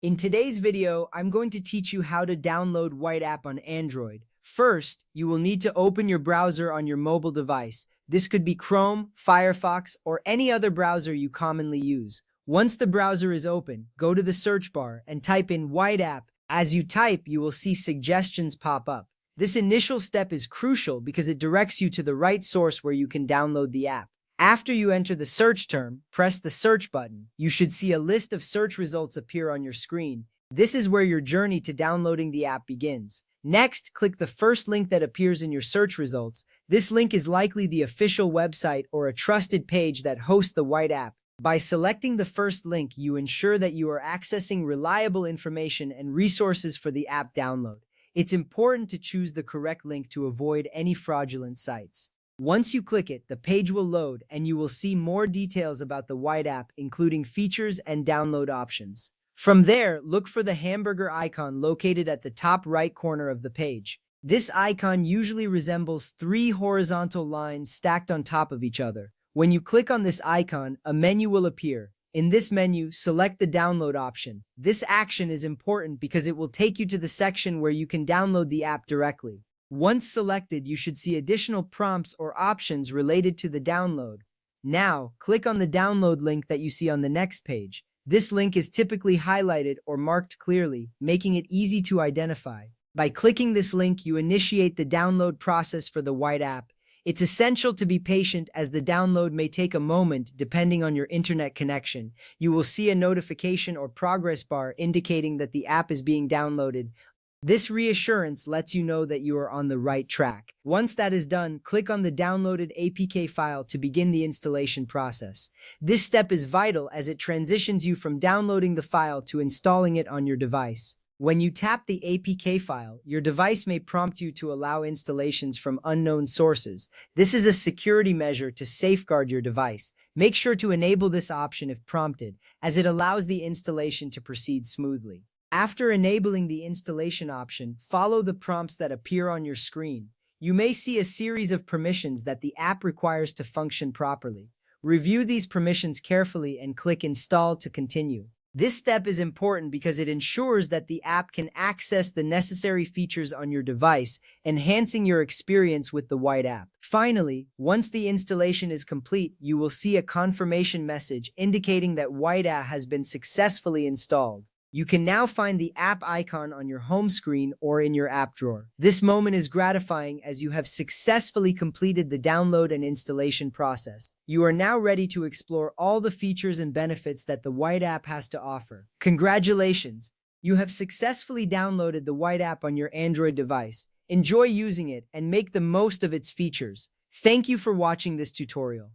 In today's video, I'm going to teach you how to download White App on Android. First, you will need to open your browser on your mobile device. This could be Chrome, Firefox, or any other browser you commonly use. Once the browser is open, go to the search bar and type in White App. As you type, you will see suggestions pop up. This initial step is crucial because it directs you to the right source where you can download the app. After you enter the search term, press the search button. You should see a list of search results appear on your screen. This is where your journey to downloading the app begins. Next, click the first link that appears in your search results. This link is likely the official website or a trusted page that hosts the White App. By selecting the first link, you ensure that you are accessing reliable information and resources for the app download. It's important to choose the correct link to avoid any fraudulent sites. Once you click it, the page will load and you will see more details about the White App, including features and download options. From there, look for the hamburger icon located at the top right corner of the page. This icon usually resembles three horizontal lines stacked on top of each other. When you click on this icon, a menu will appear. In this menu, select the download option. This action is important because it will take you to the section where you can download the app directly. Once selected, you should see additional prompts or options related to the download. Now, click on the download link that you see on the next page. This link is typically highlighted or marked clearly, making it easy to identify. By clicking this link, you initiate the download process for the White App. It's essential to be patient as the download may take a moment depending on your internet connection. You will see a notification or progress bar indicating that the app is being downloaded. This reassurance lets you know that you are on the right track. Once that is done, click on the downloaded APK file to begin the installation process. This step is vital as it transitions you from downloading the file to installing it on your device. When you tap the APK file, your device may prompt you to allow installations from unknown sources. This is a security measure to safeguard your device. Make sure to enable this option if prompted, as it allows the installation to proceed smoothly. After enabling the installation option, follow the prompts that appear on your screen. You may see a series of permissions that the app requires to function properly. Review these permissions carefully and click Install to continue. This step is important because it ensures that the app can access the necessary features on your device, enhancing your experience with the White App. Finally, once the installation is complete, you will see a confirmation message indicating that White App has been successfully installed. You can now find the app icon on your home screen or in your app drawer. This moment is gratifying as you have successfully completed the download and installation process. You are now ready to explore all the features and benefits that the White App has to offer. Congratulations! You have successfully downloaded the White App on your Android device. Enjoy using it and make the most of its features. Thank you for watching this tutorial.